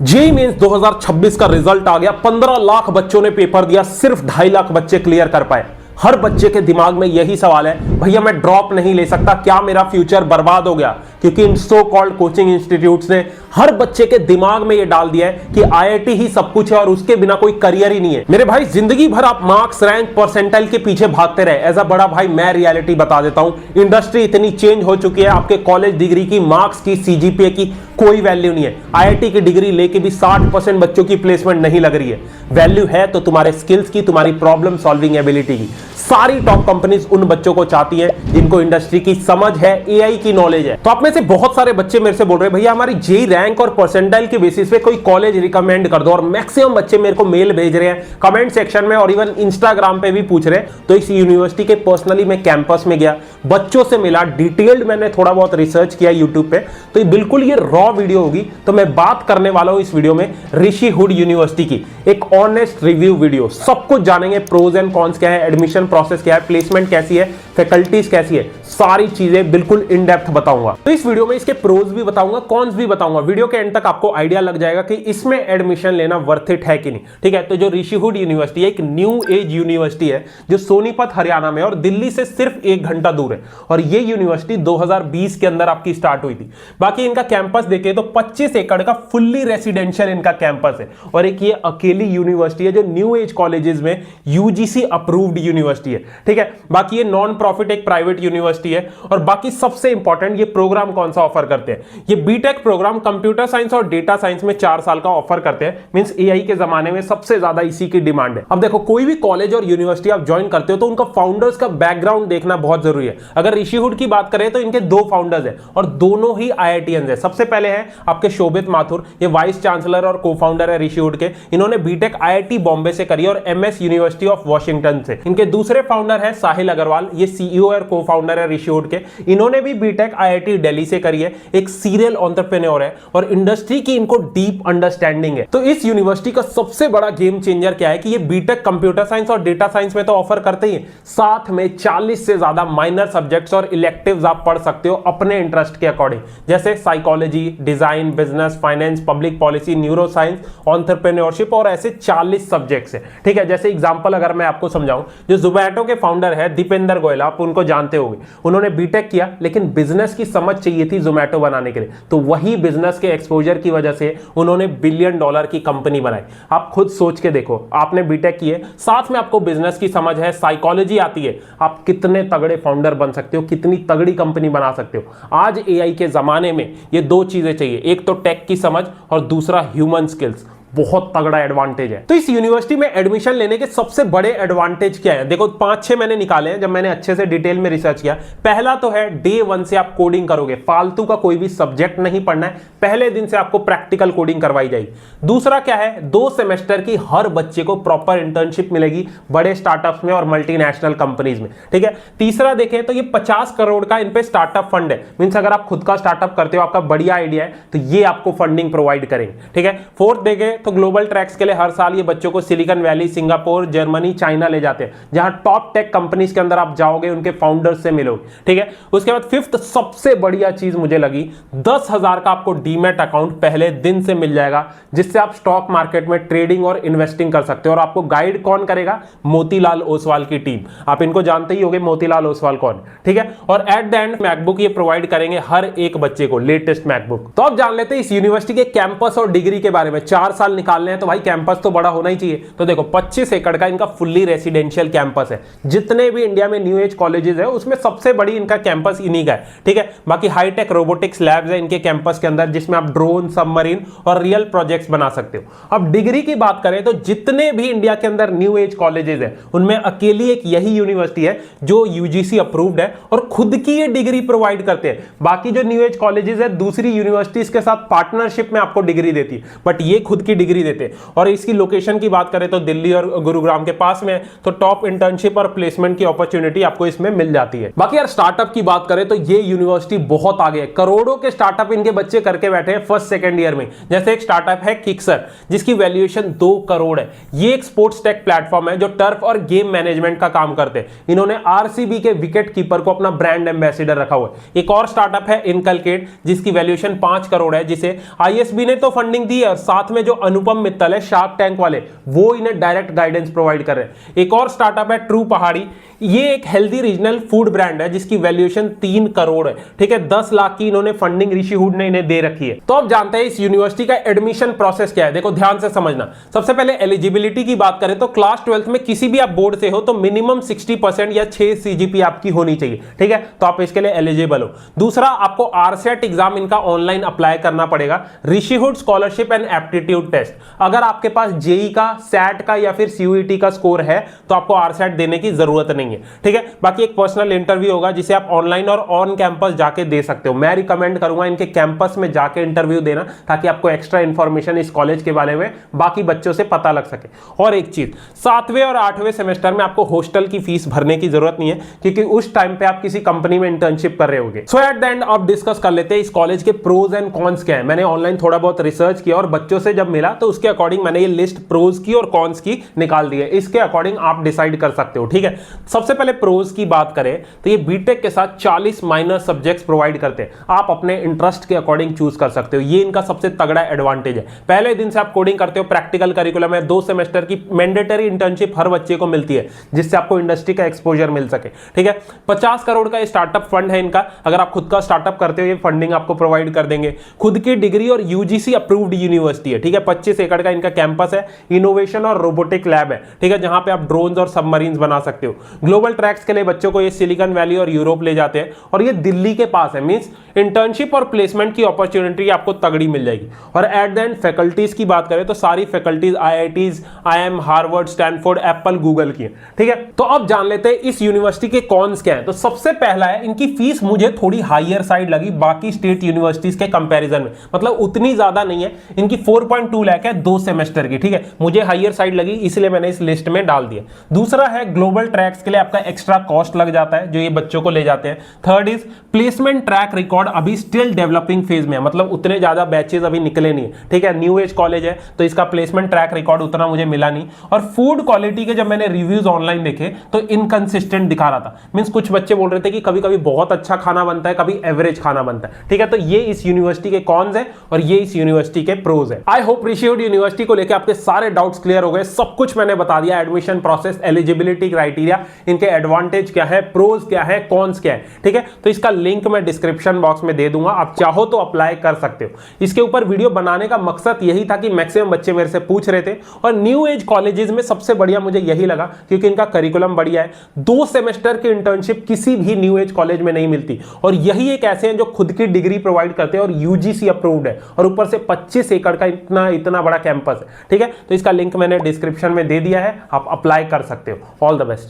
JEE mains 2026 का result आ गया। 15 लाख बच्चों ने पेपर दिया, सिर्फ 2.5 लाख बच्चे क्लियर कर पाए। हर बच्चे के दिमाग में यही सवाल है, भैया मैं ड्रॉप नहीं ले सकता, क्या मेरा फ्यूचर बर्बाद हो गया? क्योंकि इन सो कॉल्ड कोचिंग इंस्टीट्यूट्स ने हर बच्चे के दिमाग में यह डाल दिया है कि आईआईटी ही सब कुछ है और उसके बिना कोई करियर ही नहीं है। मेरे भाई, जिंदगी भर आप मार्क्स, रैंक, परसेंटाइल के पीछे भागते रहे। एज अ बड़ा भाई मैं रियलिटी बता देता हूं, इंडस्ट्री इतनी चेंज हो चुकी है, आपके कॉलेज डिग्री की, मार्क्स की, सीजीपीए की कोई वैल्यू नहीं है। आईआईटी की डिग्री लेके भी 60% बच्चों की प्लेसमेंट नहीं लग रही है। वैल्यू है तो तुम्हारे स्किल्स की, तुम्हारी प्रॉब्लम सॉल्विंग एबिलिटी की। सारी टॉप कंपनीज उन बच्चों को चाहती है जिनको इंडस्ट्री की समझ है, एआई की नॉलेज है। तो आप में से बहुत सारे बच्चे मेरे से बोल रहे हैं, भैया हमारी जेईई रैंक और परसेंटाइल के बेसिस पे कोई कॉलेज रिकमेंड कर दो। और मैक्सिमम बच्चे मेरे को मेल भेज रहे हैं, कमेंट सेक्शन में और इवन इंस्टाग्राम पे भी पूछ रहे हैं। तो इस यूनिवर्सिटी के पर्सनली मैं कैंपस में गया, बच्चों से मिला, डिटेल्ड मैंने थोड़ा बहुत रिसर्च किया यूट्यूब पे। तो ये बिल्कुल ये रॉ वीडियो होगी। तो मैं बात करने वाला हूं इस वीडियो में ऋषि हुड यूनिवर्सिटी की, एक ऑनेस्ट रिव्यू वीडियो। सब कुछ जानेंगे, प्रोज एंड कॉन्स क्या है, एडमिशन प्रोसेस क्या है, प्लेसमेंट कैसी है, फैकल्टीज कैसी है, सारी चीजें बिल्कुल इन डेप्थ बताऊंगा। तो इस वीडियो में इसके प्रोज भी बताऊंगा, कॉन्स भी बताऊंगा। वीडियो के एंड तक आपको आइडिया लग जाएगा कि इसमें एडमिशन लेना वर्थ इट है कि नहीं। ठीक है, तो जो ऋषि हुड यूनिवर्सिटी है, एक न्यू एज यूनिवर्सिटी है जो सोनीपत हरियाणा में और दिल्ली से सिर्फ 1 घंटा दूर है। और ये यूनिवर्सिटी 2020 के अंदर आपकी स्टार्ट हुई थी। बाकी इनका कैंपस देखें तो 25 एकड़ का फुल्ली रेसिडेंशियल इनका कैंपस है। और एक ये अकेली यूनिवर्सिटी है जो न्यू एज कॉलेजेस में यूजीसी अप्रूव्ड यूनिवर्सिटी है। ठीक है, बाकी ये नॉन प्रॉफिट एक प्राइवेट यूनिवर्सिटी है। और बाकी सबसे इंपॉर्टेंट, ये प्रोग्राम कौन सा ऑफर करते हैं? ये बीटेक प्रोग्राम कंप्यूटर साइंस और डेटा साइंस में 4 साल का ऑफर करते हैं। मींस एआई के जमाने में सबसे ज्यादा इसी की डिमांड है। अब देखो, कोई भी कॉलेज और यूनिवर्सिटी आप ज्वाइन करते हो तो उनका फाउंडर्स का बैकग्राउंड देखना बहुत जरूरी है। अगर ऋषि हुड की बात करें तो इनके 2 फाउंडर्स हैं और दोनों ही आईआईटीएंस हैं। सबसे पहले हैं आपके शोभित माथुर, ये वाइस चांसलर और को फाउंडर है ऋषि हुड के। इन्होंने बीटेक आईआईटी बॉम्बे से करी और एमएस यूनिवर्सिटी ऑफ वॉशिंगटन से। इनके दूसरे फाउंडर है साहिल अग्रवाल, ये सीईओ और को फाउंडर है ऋषि हुड के। इन्होंने भी बीटेक आईआईटी दिल्ली से करी है, एक सीरियल एंटरप्रेन्योर है और इंडस्ट्री की इनको डीप अंडरस्टैंडिंग है। तो इस यूनिवर्सिटी का सबसे बड़ा गेम चेंजर क्या है कि ये बीटेक कंप्यूटर साइंस और डेटा साइंस में तो ऑफर करते ही, साथ में 40 से ज्यादा माइनर सब्जेक्ट्स और इलेक्टिव्स आप पढ़ सकते हो अपने इंटरेस्ट के अकॉर्डिंग, जैसे psychology, design, business, finance, public policy, neuro science, entrepreneurship और ऐसे 40 सब्जेक्ट्स है। ठीक है, जैसे एग्जांपल अगर मैं आपको समझाऊं, जो जोमैटो के फाउंडर है दीपेंद्र गोयल, आप उनको जानते होंगे। उन्होंने बीटेक किया लेकिन बिजनेस की समझ चाहिए थी जोमैटो बनाने के लिए, तो वही बिजनेस के एक्सपोजर की वजह से उन्होंने $1 बिलियन की कंपनी बनाई। आप खुद सोच के देखो, आपने बीटेक किए, साथ में आपको बिजनेस की समझ है, साइकोलॉजी आती है, आप कितने तगड़े फाउंडर बन सकते हो, कितनी तगड़ी कंपनी बना सकते हो। आज एआई के जमाने में ये 2 चीजें चाहिए, एक तो टेक की समझ और दूसरा ह्यूमन स्किल्स। बहुत तगड़ा एडवांटेज है। तो इस यूनिवर्सिटी में एडमिशन लेने के सबसे बड़े एडवांटेज क्या है? देखो 5-6 मैंने निकाले हैं जब मैंने अच्छे से डिटेल में रिसर्च किया। पहला तो है डे 1 से आप कोडिंग करोगे, फालतू का कोई भी सब्जेक्ट नहीं पढ़ना है, पहले दिन से आपको प्रैक्टिकल कोडिंग करवाई जाएगी। दूसरा क्या है, 2 सेमेस्टर की हर बच्चे को प्रॉपर इंटर्नशिप मिलेगी बड़े स्टार्टअप्स में और मल्टीनेशनल कंपनीज में। ठीक है, तीसरा देखें तो ये 50 करोड़ का इन पे स्टार्टअप फंड है। मींस अगर आप खुद का स्टार्टअप करते हो, आपका बढ़िया आइडिया है, तो ये आपको फंडिंग प्रोवाइड करेंगे। ठीक है, फोर्थ देखें तो ग्लोबल ट्रैक्स के लिए हर साल ये बच्चों को silicon valley, Singapore, Germany, China ले जाते हैं, जहां टॉप टेक कंपनीज के अंदर आप जाओगे, उनके फाउंडर्स से मिलोगे। ठीक है, उसके बाद फिफ्थ सबसे बढ़िया चीज मुझे लगी, 10,000 का आपको डीमैट अकाउंट पहले दिन से मिल जाएगा, जिससे आप स्टॉक मार्केट में ट्रेडिंग और इन्वेस्टिंग कर सकते हो। और आपको गाइड कौन करेगा? मोतीलाल ओसवाल की टीम। आप इनको जानते ही होंगे, मोतीलाल ओसवाल कौन। ठीक है, और एट द एंड मैकबुक ये प्रोवाइड करेंगे हर एक बच्चे को, लेटेस्ट मैकबुक। तो अब जान लेते हैं इस यूनिवर्सिटी के कैंपस और डिग्री के बारे में। 4 साल निकालने हैं तो भाई कैंपस तो बड़ा होना ही चाहिए। तो देखो 25 एकड़ का इनका फुल्ली रेसिडेंशियल कैंपस है। जितने भी इंडिया में न्यू एज कॉलेजेस है उसमें सबसे बड़ी इनका कैंपस इन्हीं का है। ठीक है, बाकी हाईटेक रोबोटिक्स लैब्स है इनके कैंपस के अंदर, जिसमें आप ड्रोन, सबमरीन और रियल प्रोजेक्ट्स बना सकते हो। अब डिग्री की बात करें तो जितने भी इंडिया के अंदर न्यू एज कॉलेजेस है उनमें अकेली एक यही यूनिवर्सिटी है जो यूजीसी अप्रूव्ड है और खुद की ये डिग्री प्रोवाइड करते हैं। बाकी जो न्यू एज कॉलेजेस है दूसरी यूनिवर्सिटीज के साथ पार्टनरशिप में आपको डिग्री देती है, बट ये खुद की डिग्री देते हैं। और इसकी लोकेशन की बात करें तो दिल्ली और गुरुग्राम के पास में है, तो टॉप इंटर्नशिप और प्लेसमेंट की अपॉर्चुनिटी आपको इसमें मिल जाती है। बाकी यार स्टार्टअप की बात करें तो ये यूनिवर्सिटी बहुत आगे है, करोड़ों के स्टार्टअप इनके बच्चे करके बैठे हैं फर्स्ट सेकंड ईयर में। जैसे एक स्टार्टअप है किक्सर, जिसकी वैल्यूएशन 2 करोड़ है। ये एक स्पोर्ट्स टेक प्लेटफॉर्म है जो टर्फ और गेम मैनेजमेंट का काम करते हैं। इन्होंने आरसीबी के विकेट कीपर को अपना ब्रांड एम्बेसडर रखा हुआ है। एक और स्टार्टअप है इनकलकेट, जिसकी वैल्यूएशन 5 करोड़ है, जिसे आईएसबी ने तो फंडिंग दी है और साथ में जो अनुपम मित्तल है शार्क टैंक वाले, वो इन्हें डायरेक्ट गाइडेंस प्रोवाइड कर रहे हैं। एक और स्टार्टअप है ट्रू पहाड़ी, ये एक हेल्दी रीजनल फूड ब्रांड है जिसकी वैल्यूएशन 3 करोड़ है। ठीक है, 10 लाख की इन्होंने फंडिंग ऋषि हुड ने इन्हें दे रखी है। तो अब जानते हैं इस यूनिवर्सिटी का एडमिशन प्रोसेस क्या है। देखो ध्यान से समझना। सबसे पहले एलिजिबिलिटी की बात करें तो क्लास 12th में किसी भी आप बोर्ड से हो तो मिनिमम 60% या 6 सीजीपी आपकी होनी चाहिए। ठीक है, तो आप इसके लिए एलिजिबल हो। दूसरा, आपको आरसेट एग्जाम इनका ऑनलाइन अप्लाई करना पड़ेगा। Rishihood scholarship and aptitude test, अगर आपके पास जेई का, सैट का या फिर सीयूईटी का स्कोर है तो आपको आरसेट देने की जरूरत नहीं। ठीक है, बाकी एक पर्सनल इंटरव्यू होगा जिसे आप ऑनलाइन और ऑन कैंपस जाके दे सकते हो। मैं रिकमेंड करूंगा इनके कैंपस में जाके इंटरव्यू देना, ताकि आपको एक्स्ट्रा इंफॉर्मेशन इस कॉलेज के बारे में बाकी बच्चों से पता लग सके। और एक चीज, 7वें और 8वें सेमेस्टर में आपको हॉस्टल की फीस भरने की जरूरत नहीं है, क्योंकि उस टाइम पे आप किसी कंपनी में इंटर्नशिप कर रहे होगे। सो एट द एंड अब डिस्कस कर लेते हैं इस कॉलेज के प्रोज एंड कॉन्स क्या है। मैंने ऑनलाइन थोड़ा बहुत रिसर्च किया और बच्चों से जब मिला तो उसके अकॉर्डिंग मैंने ये लिस्ट प्रोज की और कॉन्स की निकाल दी है। इसके अकॉर्डिंग आप डिसाइड कर सकते हो। ठीक है, सबसे पहले प्रोज की बात करें तो ये बीटेक के साथ 40 माइनर सब्जेक्ट्स प्रोवाइड करते हैं। आप अपने इंटरेस्ट के अकॉर्डिंग चूज कर सकते हो, ये इनका सबसे तगड़ा एडवांटेज है। पहले दिन से आप कोडिंग करते हो, प्रैक्टिकल करिकुलम है, 2 सेमेस्टर की मैंडेटरी इंटर्नशिप हर बच्चे को मिलती है, जिससे आपको इंडस्ट्री का एक्सपोजर मिल सके। ठीक है, 50 करोड़ का स्टार्टअप फंड है इनका। अगर आप खुद का स्टार्टअप करते हो ये फंडिंग आपको प्रोवाइड कर देंगे। खुद की डिग्री और यूजीसी अप्रूव्ड यूनिवर्सिटी है। ठीक है, 25 एकड़ का इनका कैंपस है। इनोवेशन और रोबोटिक लैब है। ठीक है, जहां पे आप ड्रोन्स और सबमरीन्स बना सकते हो। ग्लोबल ट्रैक्स के लिए बच्चों को ये सिलिकॉन वैली और यूरोप ले जाते हैं, और ये दिल्ली के पास है। मींस इंटर्नशिप और प्लेसमेंट की अपॉर्चुनिटी आपको तगड़ी मिल जाएगी। और एट द एंड फैकल्टीज की बात करें तो सारी faculties IITs, IIM, Harvard, Stanford, Apple, Google की है। ठीक है, तो अब जान लेते हैं इस यूनिवर्सिटी के कॉन्स क्या है। तो सबसे पहला है, इनकी फीस मुझे थोड़ी हाईयर साइड लगी बाकी स्टेट यूनिवर्सिटीज के कंपैरिजन में। मतलब उतनी ज्यादा नहीं है, इनकी 4.2 लाख है 2 सेमेस्टर की। ठीक है, मुझे हाईयर साइड लगी इसलिए मैंने इस लिस्ट में डाल दिया। दूसरा है, ग्लोबल ट्रैक्स के लिए आपका एक्स्ट्रा कॉस्ट लग जाता है जो ये बच्चों को ले जाते हैं। Third is placement track record अभी स्टिल डेवलपिंग फेज में है, मतलब उतने ज्यादा बैचेस अभी निकले नहीं है। ठीक है, न्यू एज कॉलेज है तो इसका प्लेसमेंट ट्रैक रिकॉर्ड उतना मुझे मिला नहीं। और फूड क्वालिटी के जब मैंने रिव्यूज ऑनलाइन देखे तो इनकंसिस्टेंट दिखा रहा था। मींस कुछ बच्चे बोल रहे थे कि कभी कभी बहुत अच्छा खाना बनता है, कभी एवरेज खाना बनता है। ठीक है, तो ये इस यूनिवर्सिटी के कॉन्स है और ये इस यूनिवर्सिटी के प्रोज है। I hope Rishi hood university को लेकर आपके सारे डाउट्स क्लियर हो गए। सब कुछ मैंने बता दिया, एडमिशन प्रोसेस, एलिजिबिलिटी क्राइटेरिया, इनके एडवांटेज क्या है, प्रोज क्या है, कॉन्स क्या है। ठीक है, तो इसका लिंक मैं डिस्क्रिप्शन बॉक्स में दे दूंगा, आप चाहो तो अप्लाई कर सकते हो। इसके ऊपर वीडियो बनाने का मकसद यही था कि मैक्सिमम बच्चे मेरे से पूछ रहे थे, और न्यू एज कॉलेजेस में सबसे बढ़िया मुझे यही लगा क्योंकि इनका करिकुलम बढ़िया है। 2 सेमेस्टर की इंटर्नशिप किसी भी न्यू एज कॉलेज में नहीं मिलती, और यही एक ऐसे हैं जो खुद की डिग्री प्रोवाइड करते हैं और यूजीसी अप्रूव्ड है, और ऊपर से 25 एकड़ का इतना बड़ा कैंपस है। ठीक है, तो इसका लिंक मैंने डिस्क्रिप्शन में दे दिया है, आप अप्लाई कर सकते हो। All the best.